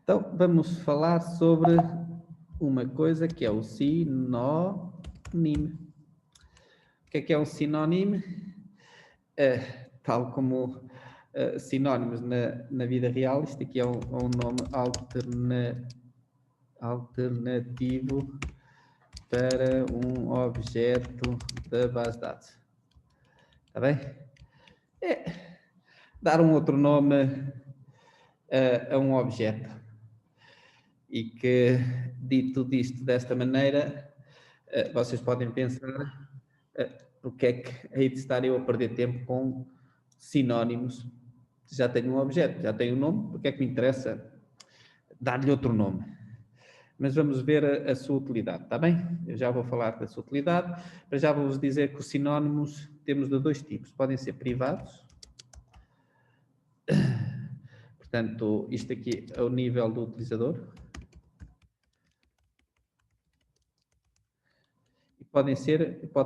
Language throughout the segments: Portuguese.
Então, vamos falar sobre uma coisa que é o sinónimo. O que é um sinónimo? Tal como sinónimos na vida real, isto aqui é um nome alternativo para um objeto da base de dados. Está bem? É dar um outro nome a um objeto. E que, dito disto desta maneira, vocês podem pensar porque é que hei de estar eu a perder tempo com sinónimos. Já tenho um objeto, já tenho um nome, porque é que me interessa dar-lhe outro nome? Mas vamos ver a sua utilidade, está bem? Eu já vou falar da sua utilidade, mas já vou-vos dizer que os sinónimos temos de dois tipos. Podem ser privados. Portanto, isto aqui é o nível do utilizador. E pode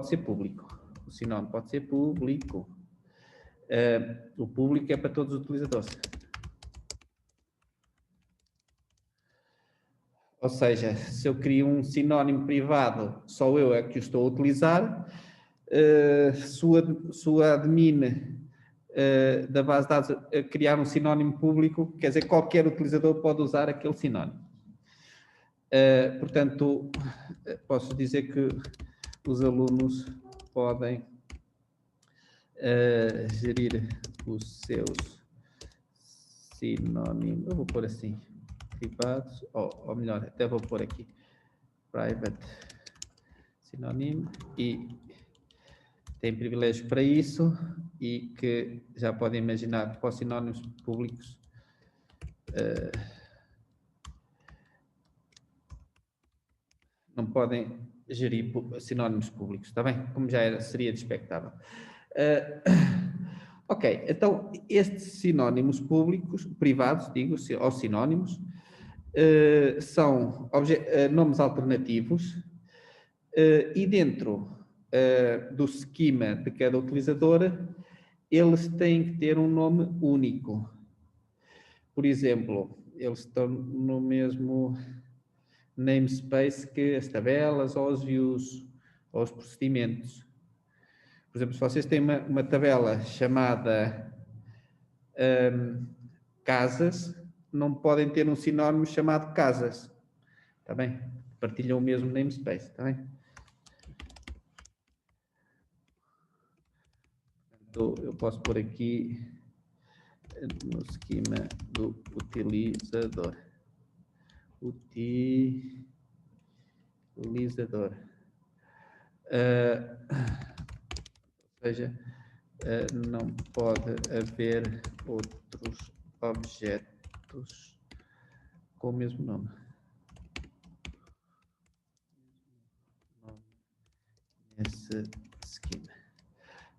ser público. O sinónimo pode ser público. O público é para todos os utilizadores. Ou seja, se eu crio um sinónimo privado, só eu é que o estou a utilizar. Se o admin da base de dados criar um sinónimo público, quer dizer, qualquer utilizador pode usar aquele sinónimo. Portanto, posso dizer que os alunos podem gerir os seus sinónimos, eu vou pôr assim, privados, ou melhor, até vou pôr aqui, private sinónimo, e tem privilégio para isso, e que já podem imaginar que para os sinónimos públicos não podem gerir sinónimos públicos, está bem? Como já seria de expectável. Ok, então estes sinónimos públicos, privados, digo, ou sinónimos, são nomes alternativos e dentro do esquema de cada utilizador, eles têm que ter um nome único. Por exemplo, eles estão no mesmo namespace que as tabelas ou os views ou os procedimentos. Por exemplo, se vocês têm uma tabela chamada casas, não podem ter um sinónimo chamado casas. Está bem? Partilham o mesmo namespace. Está bem? Então, eu posso pôr aqui no esquema do utilizador. Utilizador. Ou seja, não pode haver outros objetos com o mesmo nome. Nesse esquema.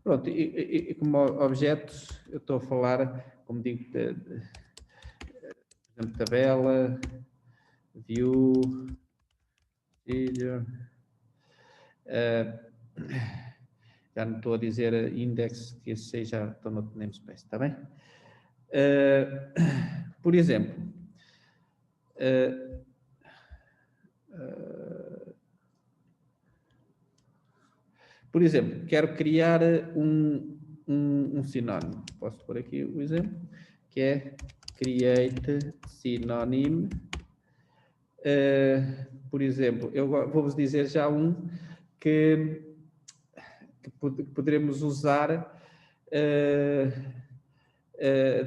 Pronto, e como objetos, eu estou a falar, como digo, por exemplo, tabela, view, procedure, já não estou a dizer index, que esses seis já estão no namespace, está bem? Por exemplo, quero criar um sinónimo. Posso pôr aqui o exemplo, que é create synonym. Por exemplo, eu vou-vos dizer já um que poderemos usar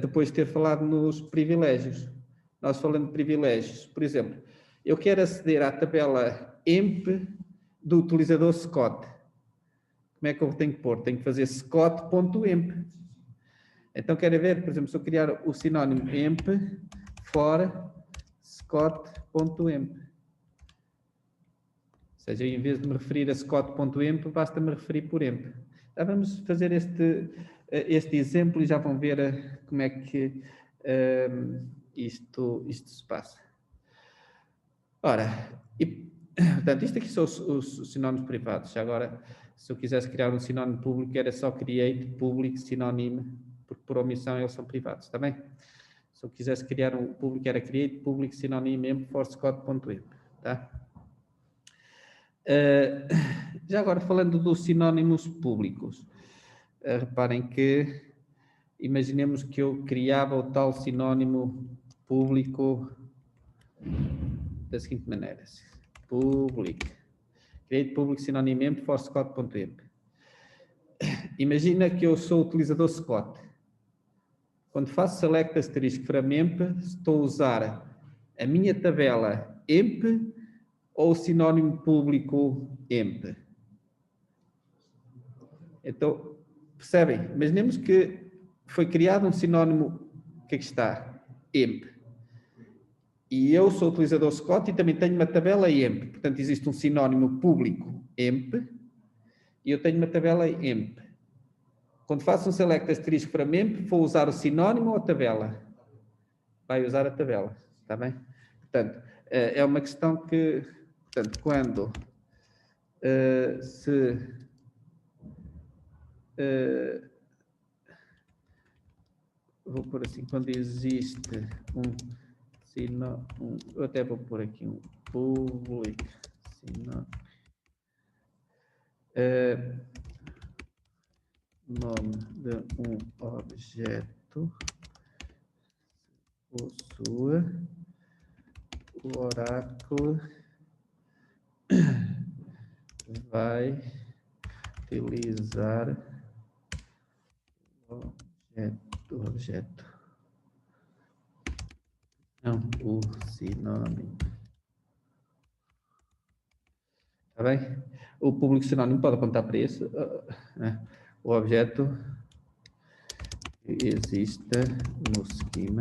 depois de ter falado nos privilégios. Nós falando de privilégios, por exemplo, eu quero aceder à tabela emp do utilizador Scott. Como é que eu tenho que pôr? Tenho que fazer scott.emp. Então, quero ver, por exemplo, se eu criar o sinónimo emp for scott.emp. Ou seja, em vez de me referir a scott.emp, basta-me referir por emp. Já vamos fazer este exemplo e já vão ver como é que isto se passa. Ora, portanto, isto aqui são os sinónimos privados. Agora, se eu quisesse criar um sinónimo público, era só create public sinónimo, porque por omissão eles são privados, está bem? Se eu quisesse criar um público, era create public synonym member for Scott.imp, tá? Já agora, falando dos sinónimos públicos, reparem que, imaginemos que eu criava o tal sinónimo público da seguinte maneira: create public synonym member for Scott.imp. Imagina que eu sou o utilizador Scott. Quando faço select asterisco from emp, estou a usar a minha tabela emp ou o sinónimo público emp. Então, percebem? Imaginemos que foi criado um sinónimo que aqui está, emp. E eu sou o utilizador Scott e também tenho uma tabela emp. Portanto, existe um sinónimo público emp e eu tenho uma tabela emp. Quando faço um select asterisco para memp, vou usar o sinónimo ou a tabela? Vai usar a tabela, está bem? Portanto, é uma questão que, portanto, quando vou pôr assim, quando existe eu até vou pôr aqui um public sinónimo, nome de um objeto possui o oráculo vai utilizar o objeto, não o sinônimo. Está bem? O público sinônimo pode apontar para isso. O objeto existe no esquema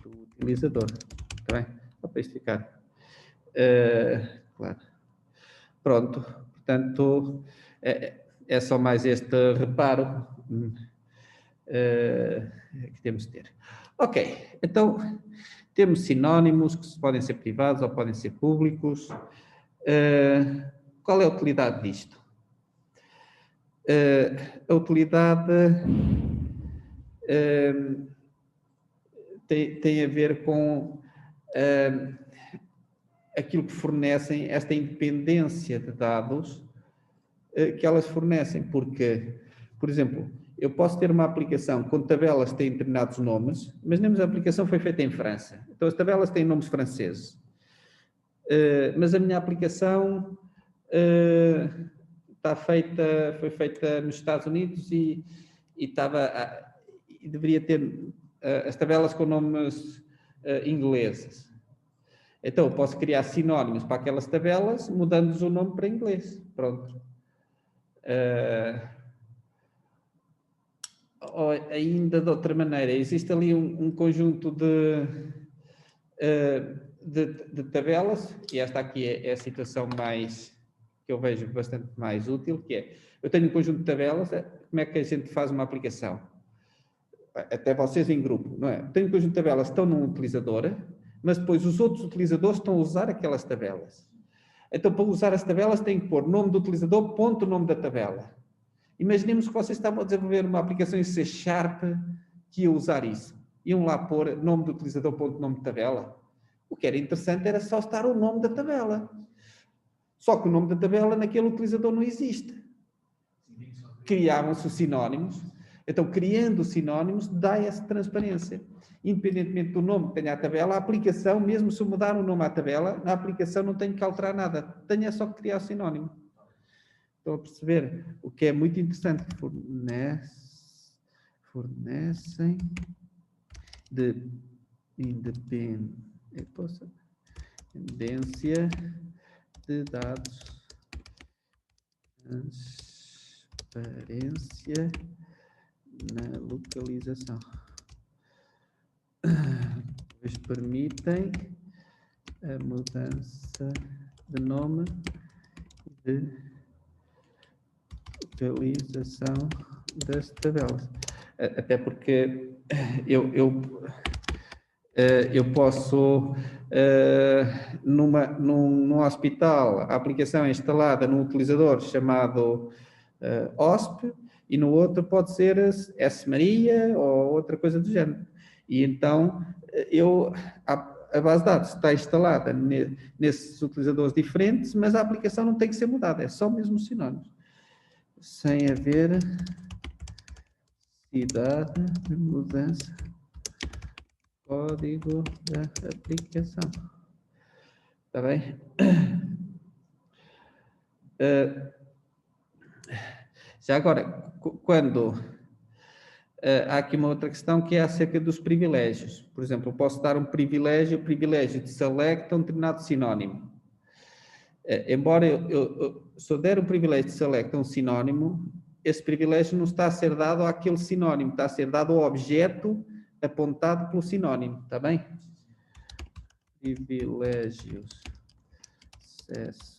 do utilizador. Está bem? Só para isto ficar claro. Pronto. Portanto, é só mais este reparo que temos de ter. Ok. Então, temos sinónimos que podem ser privados ou podem ser públicos. Qual é a utilidade disto? A utilidade tem a ver com aquilo que fornecem, esta independência de dados que elas fornecem, porque, por exemplo, eu posso ter uma aplicação com tabelas que têm determinados nomes, imaginemos a aplicação foi feita em França, então as tabelas têm nomes franceses, mas a minha aplicação foi feita nos Estados Unidos e deveria ter as tabelas com nomes ingleses. Então, eu posso criar sinónimos para aquelas tabelas, mudando-lhes o nome para inglês. Pronto. Ainda de outra maneira, existe ali um conjunto de tabelas, e esta aqui é a situação que eu vejo bastante mais útil, que é, eu tenho um conjunto de tabelas, como é que a gente faz uma aplicação? Até vocês em grupo, não é? Tenho um conjunto de tabelas que estão num utilizador, mas depois os outros utilizadores estão a usar aquelas tabelas. Então, para usar as tabelas, tem que pôr nome do utilizador, ponto, nome da tabela. Imaginemos que vocês estavam a desenvolver uma aplicação em C# que ia usar isso. Iam lá pôr nome do utilizador, ponto, nome de tabela. O que era interessante era só estar o nome da tabela. Só que o nome da tabela naquele utilizador não existe. Criavam-se os sinónimos. Então, criando sinónimos, dá essa transparência. Independentemente do nome que tenha a tabela, a aplicação, mesmo se eu mudar o nome à tabela, na aplicação não tenho que alterar nada. Tenho só que criar o sinónimo. Estão a perceber? O que é muito interessante. Fornecem de independência de dados, transparência na localização. Pois permitem a mudança de nome de localização das tabelas. Até porque eu posso, num hospital, a aplicação é instalada num utilizador chamado OSP, e no outro pode ser S. Maria ou outra coisa do género. E então, a base de dados está instalada nesses utilizadores diferentes, mas a aplicação não tem que ser mudada, é só mesmo sinónimos. Sem haver necessidade de mudança código da aplicação. Está bem? Já agora, quando há aqui uma outra questão que é acerca dos privilégios. Por exemplo, eu posso dar um privilégio de select a um determinado sinónimo. Embora se eu der o privilégio de select a um sinónimo, esse privilégio não está a ser dado àquele sinónimo, está a ser dado ao objeto apontado pelo sinónimo, está bem? Privilégios, acesso,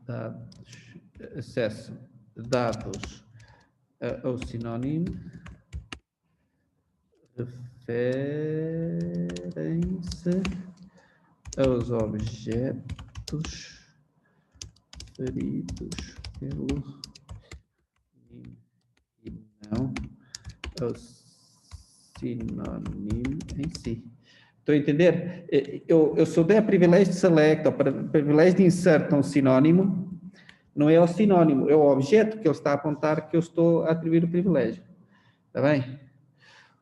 dados, acesso dados ao sinónimo referem-se aos objetos referidos pelo e não ao sinónimo em si. Estou a entender? Eu só dei a privilégio de select, ou privilégio de insert a um sinónimo, não é o sinónimo, é o objeto que ele está a apontar que eu estou a atribuir o privilégio. Está bem?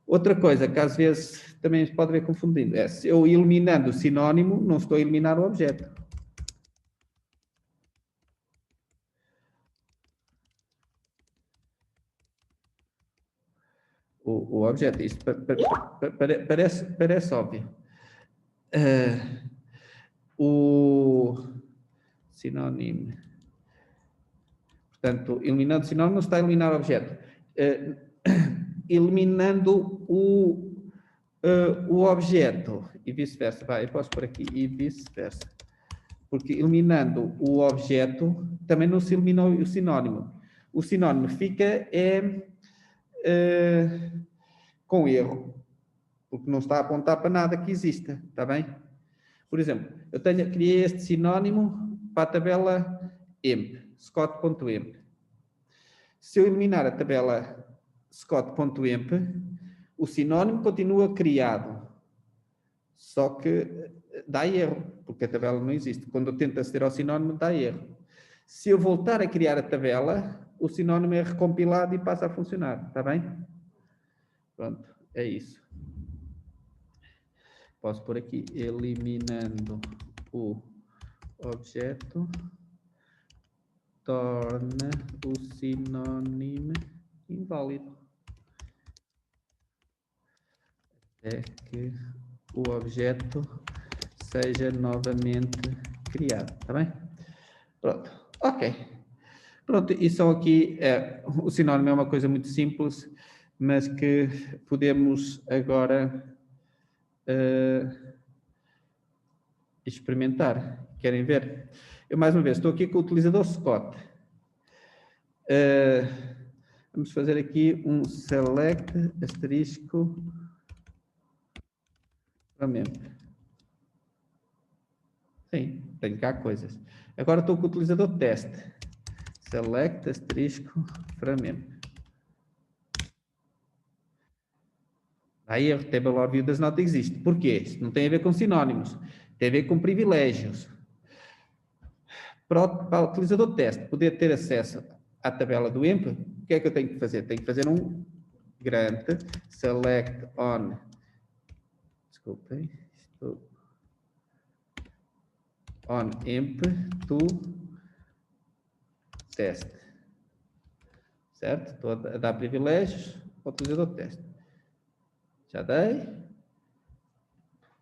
Outra coisa que às vezes também se pode ver confundindo é, se eu eliminando o sinónimo, não estou a eliminar o objeto. O objeto, isto parece óbvio. O sinónimo. Portanto, eliminando o sinónimo, não está a eliminar o objeto. Eliminando o objeto e vice-versa. Eu posso pôr aqui e vice-versa. Porque eliminando o objeto, também não se elimina o sinónimo. O sinónimo fica com erro, porque não está a apontar para nada que exista, está bem? Por exemplo, eu criei este sinónimo para a tabela emp, scott.emp. Se eu eliminar a tabela scott.emp, o sinónimo continua criado, só que dá erro, porque a tabela não existe. Quando eu tento aceder ao sinónimo, dá erro. Se eu voltar a criar a tabela, o sinónimo é recompilado e passa a funcionar, está bem? Pronto, é isso. Posso pôr aqui, eliminando o objeto, torna o sinónimo inválido. Até que o objeto seja novamente criado, está bem? Pronto, ok. Pronto, e só aqui, o sinónimo é uma coisa muito simples, mas que podemos agora experimentar. Querem ver? Eu, mais uma vez, estou aqui com o utilizador Scott. Vamos fazer aqui um select asterisco from emp. Sim, tenho cá coisas. Agora estou com o utilizador teste. Select asterisco from emp. Aí o table overview does not exist. Por quê? Isso não tem a ver com sinónimos. Tem a ver com privilégios. Para o utilizador teste poder ter acesso à tabela do emp, o que é que eu tenho que fazer? Tenho que fazer um grant select on. Desculpem. On emp to test. Certo? Estou a dar privilégios ao utilizador teste. Já dei.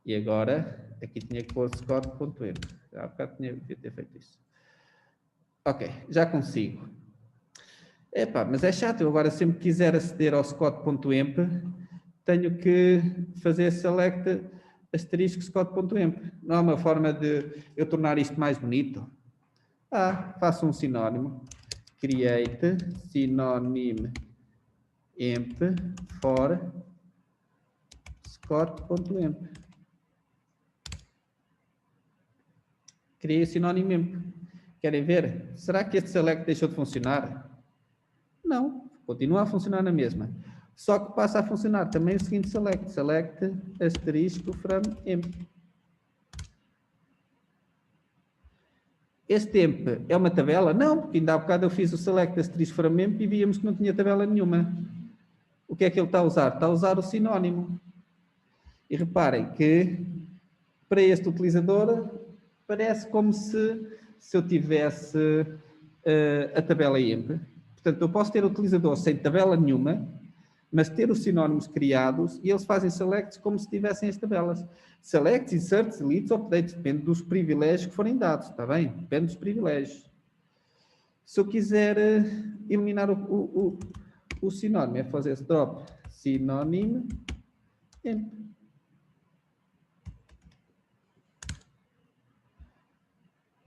E agora, aqui tinha que pôr scott.emp. Há bocado devia ter feito isso. Ok, já consigo. Epá, mas é chato. Eu agora, sempre que quiser aceder ao scott.emp, tenho que fazer select asterisco scott.emp. Não há uma forma de eu tornar isto mais bonito? Faço um sinónimo. Create synonym emp for scott.emp. Criei o sinónimo emp. Querem ver? Será que este select deixou de funcionar? Não, continua a funcionar na mesma. Só que passa a funcionar também o seguinte select. Select asterisco from emp. Este temp é uma tabela? Não, porque ainda há bocado eu fiz o select asterisco from emp e víamos que não tinha tabela nenhuma. O que é que ele está a usar? Está a usar o sinónimo. E reparem que para este utilizador parece como se eu tivesse a tabela emp. Portanto, eu posso ter o utilizador sem tabela nenhuma, mas ter os sinónimos criados e eles fazem selects como se tivessem as tabelas. Selects, inserts, deletes, updates, depende dos privilégios que forem dados, está bem? Depende dos privilégios. Se eu quiser eliminar o sinónimo, é fazer esse drop sinónimo emp.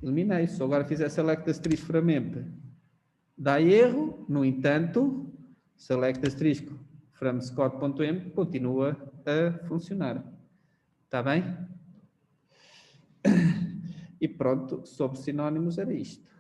Eliminei. Se eu agora fizer select asterisco from emp, dá erro, no entanto, select asterisco from score.emp continua a funcionar. Está bem? E pronto, sobre sinónimos era isto.